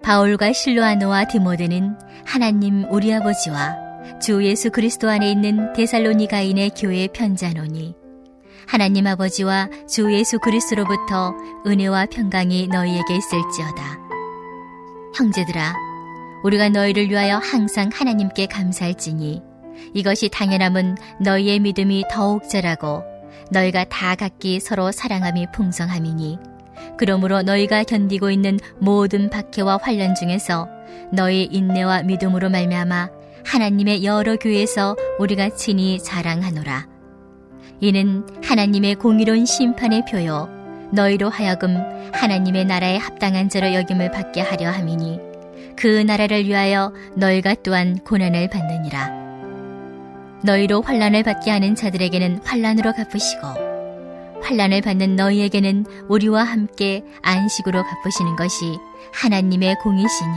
바울과 실로아노와 디모데는 하나님 우리 아버지와 주 예수 그리스도 안에 있는 데살로니가인의 교회에 편지하노니 하나님 아버지와 주 예수 그리스도로부터 은혜와 평강이 너희에게 있을지어다. 형제들아, 우리가 너희를 위하여 항상 하나님께 감사할지니 이것이 당연함은 너희의 믿음이 더욱 자라고 너희가 다 각기 서로 사랑함이 풍성함이니 그러므로 너희가 견디고 있는 모든 박해와 환난 중에서 너희 인내와 믿음으로 말미암아 하나님의 여러 교회에서 우리가 친히 자랑하노라. 이는 하나님의 공의로운 심판의 표요 너희로 하여금 하나님의 나라에 합당한 자로 여김을 받게 하려 함이니 그 나라를 위하여 너희가 또한 고난을 받느니라. 너희로 환난을 받게 하는 자들에게는 환난으로 갚으시고 환난을 받는 너희에게는 우리와 함께 안식으로 갚으시는 것이 하나님의 공이시니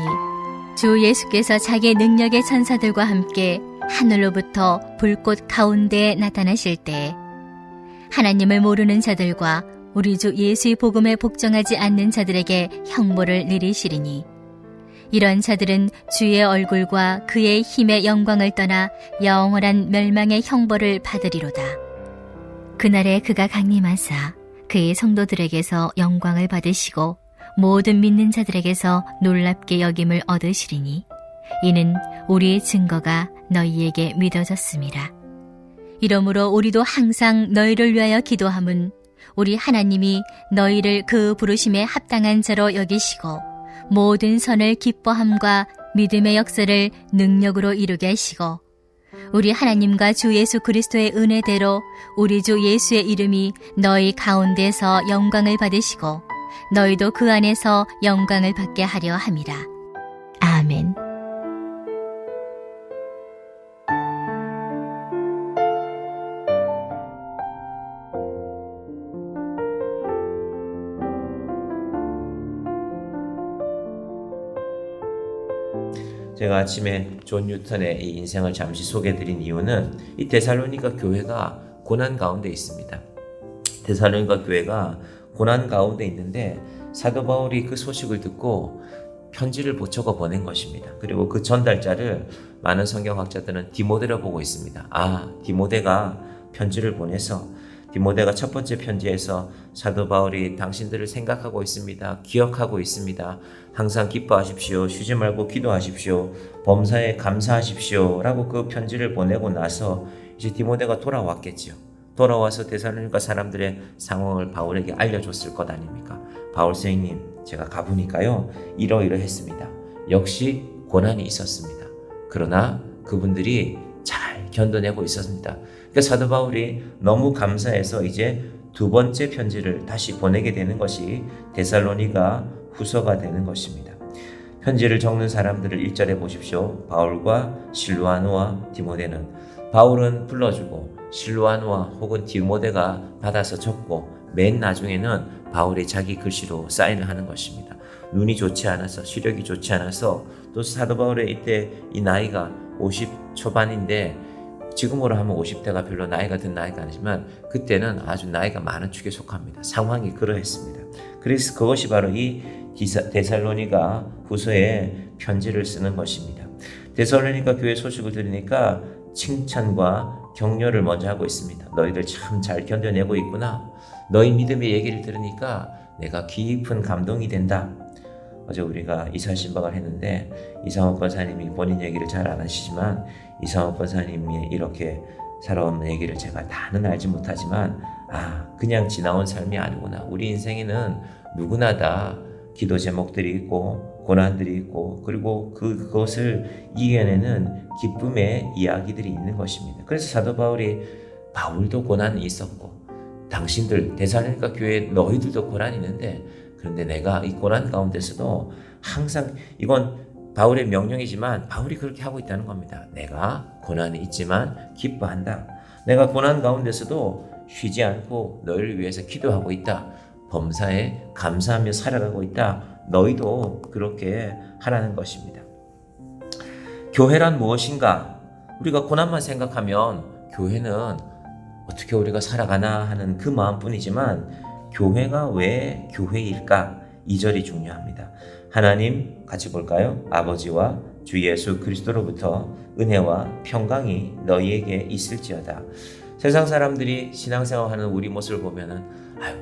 주 예수께서 자기의 능력의 천사들과 함께 하늘로부터 불꽃 가운데에 나타나실 때 하나님을 모르는 자들과 우리 주 예수의 복음에 복종하지 않는 자들에게 형벌을 내리시리니 이런 자들은 주의 얼굴과 그의 힘의 영광을 떠나 영원한 멸망의 형벌을 받으리로다. 그날에 그가 강림하사 그의 성도들에게서 영광을 받으시고 모든 믿는 자들에게서 놀랍게 여김을 얻으시리니 이는 우리의 증거가 너희에게 믿어졌음이라. 이러므로 우리도 항상 너희를 위하여 기도함은 우리 하나님이 너희를 그 부르심에 합당한 자로 여기시고 모든 선을 기뻐함과 믿음의 역사를 능력으로 이루게 하시고 우리 하나님과 주 예수 그리스도의 은혜대로 우리 주 예수의 이름이 너희 가운데서 영광을 받으시고 너희도 그 안에서 영광을 받게 하려 함이라. 아멘. 제가 아침에 존 뉴턴의 이 인생을 잠시 소개해드린 이유는 이 데살로니가 교회가 고난 가운데 있습니다. 데살로니가 교회가 고난 가운데 있는데 사도 바울이 그 소식을 듣고 편지를 적어 보낸 것입니다. 그리고 그 전달자를 많은 성경학자들은 디모데로 보고 있습니다. 디모데가 편지를 보내서 디모데가 첫 번째 편지에서 사도 바울이 당신들을 생각하고 있습니다. 기억하고 있습니다. 항상 기뻐하십시오. 쉬지 말고 기도하십시오. 범사에 감사하십시오. 라고 그 편지를 보내고 나서 이제 디모데가 돌아왔겠죠. 돌아와서 데살로니가 사람들의 상황을 바울에게 알려줬을 것 아닙니까? 바울 선생님, 제가 가보니까요 이러이러했습니다. 역시 고난이 있었습니다. 그러나 그분들이 잘 견뎌내고 있었습니다. 그러니까 사도 바울이 너무 감사해서 이제 두 번째 편지를 다시 보내게 되는 것이 데살로니가 후서가 되는 것입니다. 편지를 적는 사람들을 1절에 보십시오. 바울과 실로아노와 디모데는 바울은 불러주고 실로아노와 혹은 디모데가 받아서 적고 맨 나중에는 바울이 자기 글씨로 사인을 하는 것입니다. 눈이 좋지 않아서 시력이 좋지 않아서 또 사도 바울의 이때 이 나이가 50 초반인데 지금으로 하면 50대가 별로 나이가 든 나이가 아니지만 그때는 아주 나이가 많은 축에 속합니다. 상황이 그러했습니다. 그래서 그것이 바로 이 데살로니가 후서에 편지를 쓰는 것입니다. 데살로니가 교회 소식을 들으니까 칭찬과 격려를 먼저 하고 있습니다. 너희들 참 잘 견뎌내고 있구나. 너희 믿음의 얘기를 들으니까 내가 깊은 감동이 된다. 어제 우리가 이사신방을 했는데 이상원 권사님이 본인 얘기를 잘 안 하시지만 이상원 권사님이 이렇게 살아온 얘기를 제가 다는 알지 못하지만 그냥 지나온 삶이 아니구나. 우리 인생에는 누구나 다 기도 제목들이 있고 고난들이 있고 그리고 그것을 이겨내는 기쁨의 이야기들이 있는 것입니다. 그래서 사도 바울이 바울도 고난이 있었고 당신들 데살로니가 교회 너희들도 고난이 있는데 그런데 내가 이 고난 가운데서도 항상 이건 바울의 명령이지만 바울이 그렇게 하고 있다는 겁니다. 내가 고난이 있지만 기뻐한다. 내가 고난 가운데서도 쉬지 않고 너희를 위해서 기도하고 있다. 범사에 감사하며 살아가고 있다. 너희도 그렇게 하라는 것입니다. 교회란 무엇인가? 우리가 고난만 생각하면 교회는 어떻게 우리가 살아가나 하는 그 마음뿐이지만 교회가 왜 교회일까? 2절이 중요합니다. 하나님 같이 볼까요? 아버지와 주 예수 그리스도로부터 은혜와 평강이 너희에게 있을지어다. 세상 사람들이 신앙생활하는 우리 모습을 보면은 아유,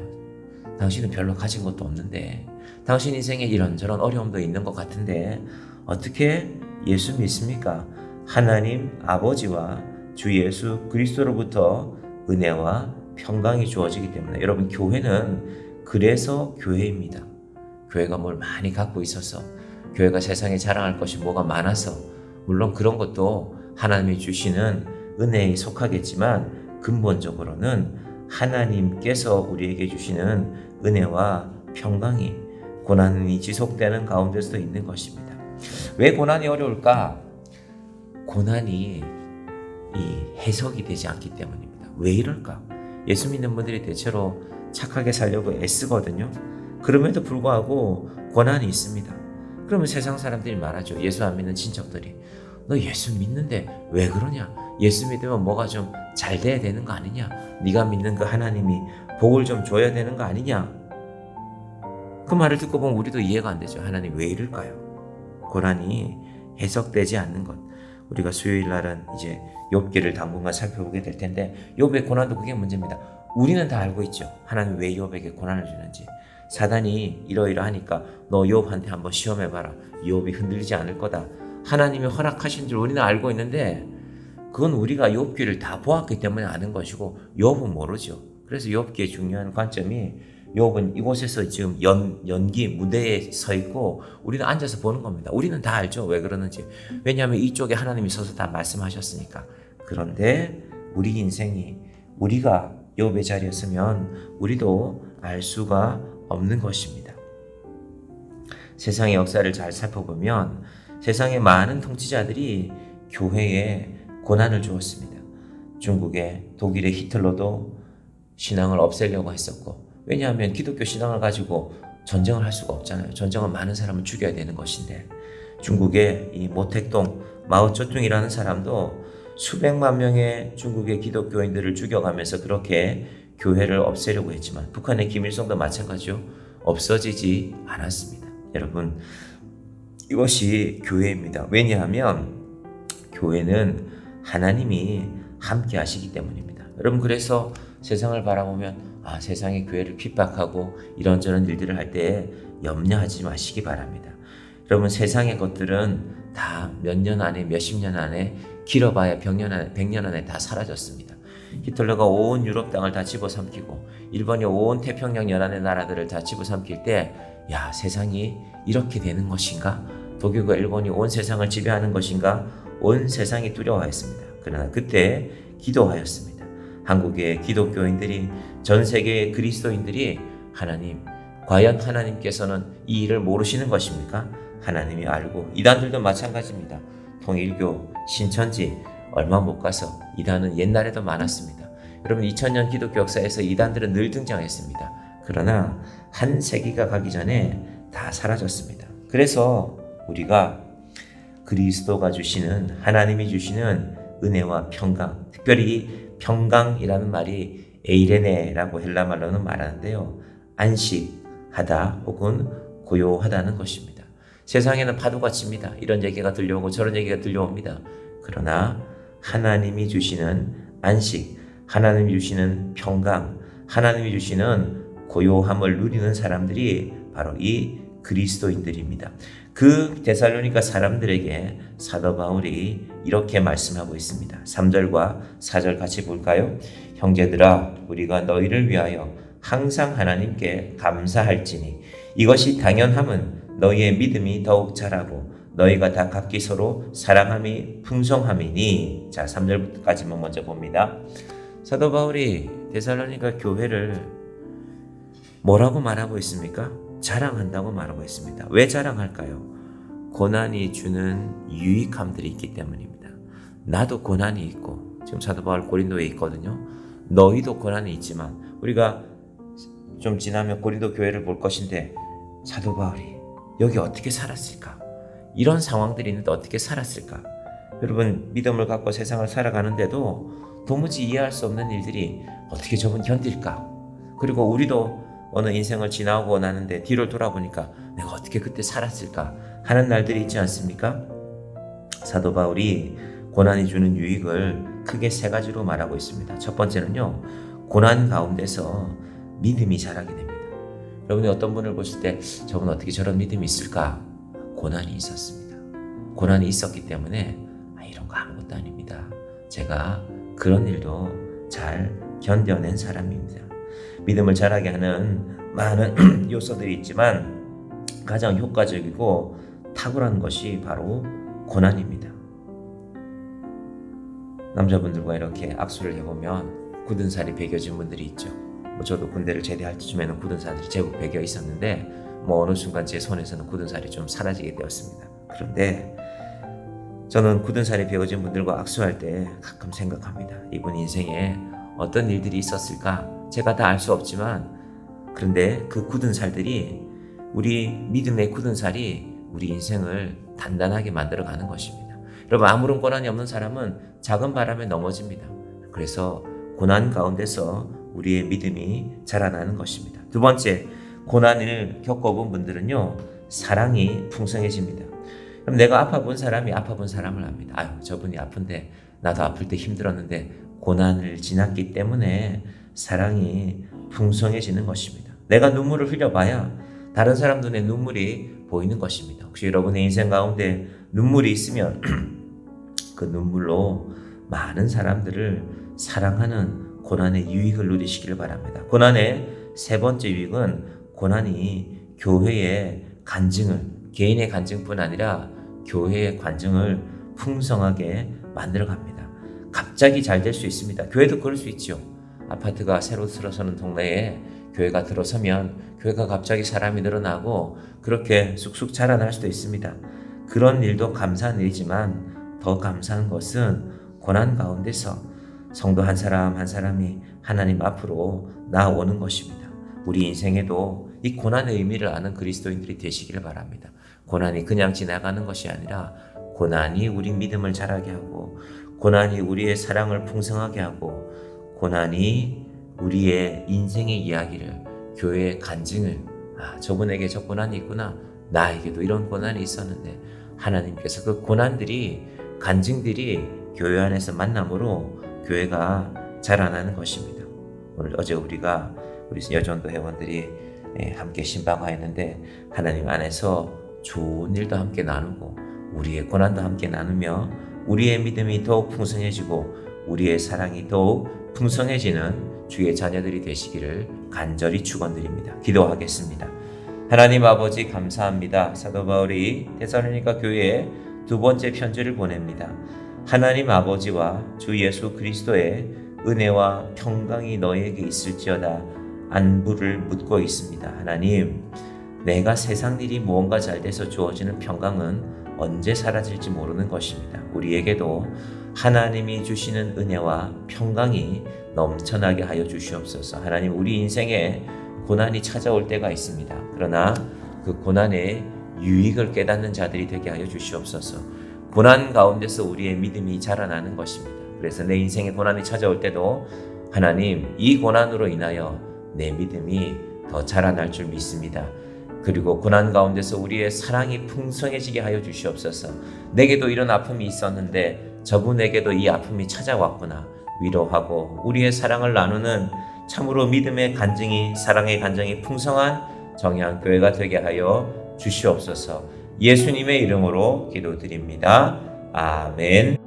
당신은 별로 가진 것도 없는데, 당신 인생에 이런저런 어려움도 있는 것 같은데 어떻게 예수 믿습니까? 하나님 아버지와 주 예수 그리스도로부터 은혜와 평강이 주어지기 때문에, 여러분, 교회는 그래서 교회입니다. 교회가 뭘 많이 갖고 있어서, 교회가 세상에 자랑할 것이 뭐가 많아서, 물론 그런 것도 하나님이 주시는 은혜에 속하겠지만 근본적으로는 하나님께서 우리에게 주시는 은혜와 평강이, 고난이 지속되는 가운데서도 있는 것입니다. 왜 고난이 어려울까? 고난이 해석이 되지 않기 때문입니다. 왜 이럴까? 예수 믿는 분들이 대체로 착하게 살려고 애쓰거든요. 그럼에도 불구하고 고난이 있습니다. 그러면 세상 사람들이 말하죠. 예수 안 믿는 친척들이, 너 예수 믿는데 왜 그러냐? 예수 믿으면 뭐가 좀 잘 돼야 되는 거 아니냐? 네가 믿는 그 하나님이 복을 좀 줘야 되는 거 아니냐? 그 말을 듣고 보면 우리도 이해가 안 되죠. 하나님 왜 이럴까요? 고난이 해석되지 않는 것. 우리가 수요일 날은 이제 욥기를 당분간 살펴보게 될 텐데, 욥의 고난도 그게 문제입니다. 우리는 다 알고 있죠. 하나님 왜 욥에게 고난을 주는지. 사단이 이러이러하니까 너 욥한테 한번 시험해봐라. 욥이 흔들리지 않을 거다. 하나님이 허락하신 줄 우리는 알고 있는데, 그건 우리가 욥기를 다 보았기 때문에 아는 것이고 욥은 모르죠. 그래서 욥기의 중요한 관점이, 욥은 이곳에서 지금 연기 무대에 서 있고 우리는 앉아서 보는 겁니다. 우리는 다 알죠. 왜 그러는지. 왜냐하면 이쪽에 하나님이 서서 다 말씀하셨으니까. 그런데 우리 인생이, 우리가 욥의 자리였으면 우리도 알 수가 없는 것입니다. 세상의 역사를 잘 살펴보면 세상의 많은 통치자들이 교회에 고난을 주었습니다. 중국의, 독일의 히틀러도 신앙을 없애려고 했었고, 왜냐하면 기독교 신앙을 가지고 전쟁을 할 수가 없잖아요. 전쟁은 많은 사람을 죽여야 되는 것인데, 중국의 이 모택동 마오쩌둥이라는 사람도 수백만 명의 중국의 기독교인들을 죽여가면서 그렇게 교회를 없애려고 했지만, 북한의 김일성도 마찬가지요. 없어지지 않았습니다. 여러분, 이것이 교회입니다. 왜냐하면 교회는 하나님이 함께 하시기 때문입니다. 여러분, 그래서 세상을 바라보면 세상의 교회를 핍박하고 이런저런 일들을 할 때 염려하지 마시기 바랍니다. 여러분, 세상의 것들은 다 몇 년 안에, 몇십 년 안에, 길어봐야 100년 안에 다 사라졌습니다. 히틀러가 온 유럽 땅을 다 집어삼키고 일본이 온 태평양 연안의 나라들을 다 집어삼킬 때, 야, 세상이 이렇게 되는 것인가? 독일과 일본이 온 세상을 지배하는 것인가? 온 세상이 두려워했습니다. 그러나 그때 기도하였습니다. 한국의 기독교인들이, 전 세계의 그리스도인들이, 하나님, 과연 하나님께서는 이 일을 모르시는 것입니까? 하나님이 알고, 이단들도 마찬가지입니다. 통일교, 신천지 얼마 못 가서 이단은 옛날에도 많았습니다. 여러분, 2000년 기독교 역사에서 이단들은 늘 등장했습니다. 그러나 한 세기가 가기 전에 다 사라졌습니다. 그래서 우리가 그리스도가 주시는, 하나님이 주시는 은혜와 평강, 특별히 평강이라는 말이 에이레네라고 헬라 말로는 말하는데요, 안식하다 혹은 고요하다는 것입니다. 세상에는 파도가 칩니다. 이런 얘기가 들려오고 저런 얘기가 들려옵니다. 그러나 하나님이 주시는 안식, 하나님이 주시는 평강, 하나님이 주시는 고요함을 누리는 사람들이 바로 이 그리스도인들입니다. 그 데살로니가 사람들에게 사도 바울이 이렇게 말씀하고 있습니다. 3절과 4절 같이 볼까요? 형제들아, 우리가 너희를 위하여 항상 하나님께 감사할지니 이것이 당연함은 너희의 믿음이 더욱 자라고 너희가 다 각기 서로 사랑함이 풍성함이니. 자, 3절까지만 먼저 봅니다. 사도 바울이 데살로니가 교회를 뭐라고 말하고 있습니까? 자랑한다고 말하고 있습니다. 왜 자랑할까요? 고난이 주는 유익함들이 있기 때문입니다. 나도 고난이 있고, 지금 사도 바울 고린도에 있거든요. 너희도 고난이 있지만, 우리가 좀 지나면 고린도 교회를 볼 것인데, 사도 바울이 여기 어떻게 살았을까? 이런 상황들이 있는데 어떻게 살았을까? 여러분, 믿음을 갖고 세상을 살아가는데도 도무지 이해할 수 없는 일들이 어떻게 저분 견딜까? 그리고 우리도 어느 인생을 지나고 나는데 뒤를 돌아보니까 내가 어떻게 그때 살았을까 하는 날들이 있지 않습니까? 사도 바울이 고난이 주는 유익을 크게 세 가지로 말하고 있습니다. 첫 번째는요, 고난 가운데서 믿음이 자라게 됩니다. 여러분이 어떤 분을 보실 때 저분 어떻게 저런 믿음이 있을까? 고난이 있었습니다. 고난이 있었기 때문에 이런 거 아무것도 아닙니다. 제가 그런 일도 잘 견뎌낸 사람입니다. 믿음을 자라게 하는 많은 요소들이 있지만 가장 효과적이고 탁월한 것이 바로 고난입니다. 남자분들과 이렇게 악수를 해보면 굳은 살이 배겨진 분들이 있죠. 저도 군대를 제대할 때쯤에는 굳은 살이 제법 배겨 있었는데 어느 순간 제 손에서는 굳은 살이 좀 사라지게 되었습니다. 그런데 저는 굳은 살이 배어진 분들과 악수할 때 가끔 생각합니다. 이분 인생에 어떤 일들이 있었을까? 제가 다 알 수 없지만 그런데 그 굳은 살들이 우리 믿음의 굳은 살이 우리 인생을 단단하게 만들어가는 것입니다. 여러분, 아무런 고난이 없는 사람은 작은 바람에 넘어집니다. 그래서 고난 가운데서 우리의 믿음이 자라나는 것입니다. 두 번째, 고난을 겪어본 분들은요, 사랑이 풍성해집니다. 그럼 내가 아파본 사람이 아파본 사람을 압니다. 저분이 아픈데 나도 아플 때 힘들었는데 고난을 지났기 때문에 사랑이 풍성해지는 것입니다. 내가 눈물을 흘려봐야 다른 사람 눈에 눈물이 보이는 것입니다. 혹시 여러분의 인생 가운데 눈물이 있으면 그 눈물로 많은 사람들을 사랑하는 고난의 유익을 누리시기를 바랍니다. 고난의 세 번째 유익은 고난이 교회의 간증을, 개인의 간증뿐 아니라 교회의 간증을 풍성하게 만들어갑니다. 갑자기 잘 될 수 있습니다. 교회도 그럴 수 있죠. 아파트가 새로 들어서는 동네에 교회가 들어서면 교회가 갑자기 사람이 늘어나고 그렇게 쑥쑥 자라날 수도 있습니다. 그런 일도 감사한 일이지만 더 감사한 것은 고난 가운데서 성도 한 사람 한 사람이 하나님 앞으로 나아오는 것입니다. 우리 인생에도 이 고난의 의미를 아는 그리스도인들이 되시기를 바랍니다. 고난이 그냥 지나가는 것이 아니라 고난이 우리 믿음을 자라게 하고 고난이 우리의 사랑을 풍성하게 하고 고난이 우리의 인생의 이야기를, 교회의 간증을, 저분에게 저 고난이 있구나, 나에게도 이런 고난이 있었는데 하나님께서 그 고난들이, 간증들이 교회 안에서 만남으로 교회가 자라나는 것입니다. 어제 우리가 우리 여전도 회원들이 함께 신방화했는데 하나님 안에서 좋은 일도 함께 나누고 우리의 고난도 함께 나누며 우리의 믿음이 더욱 풍성해지고 우리의 사랑이 더욱 풍성해지는 주의 자녀들이 되시기를 간절히 축원드립니다. 기도하겠습니다. 하나님 아버지 감사합니다. 사도 바울이 데살로니가 교회에 두 번째 편지를 보냅니다. 하나님 아버지와 주 예수 그리스도의 은혜와 평강이 너에게 있을지어다 안부를 묻고 있습니다. 하나님, 내가 세상 일이 무언가 잘 돼서 주어지는 평강은 언제 사라질지 모르는 것입니다. 우리에게도 하나님이 주시는 은혜와 평강이 넘쳐나게 하여 주시옵소서. 하나님, 우리 인생에 고난이 찾아올 때가 있습니다. 그러나 그 고난의 유익을 깨닫는 자들이 되게 하여 주시옵소서. 고난 가운데서 우리의 믿음이 자라나는 것입니다. 그래서 내 인생에 고난이 찾아올 때도 하나님, 이 고난으로 인하여 내 믿음이 더 자라날 줄 믿습니다. 그리고 고난 가운데서 우리의 사랑이 풍성해지게 하여 주시옵소서. 내게도 이런 아픔이 있었는데 저분에게도 이 아픔이 찾아왔구나 위로하고 우리의 사랑을 나누는 참으로 믿음의 간증이, 사랑의 간증이 풍성한 정의한교회가 되게 하여 주시옵소서. 예수님의 이름으로 기도드립니다. 아멘.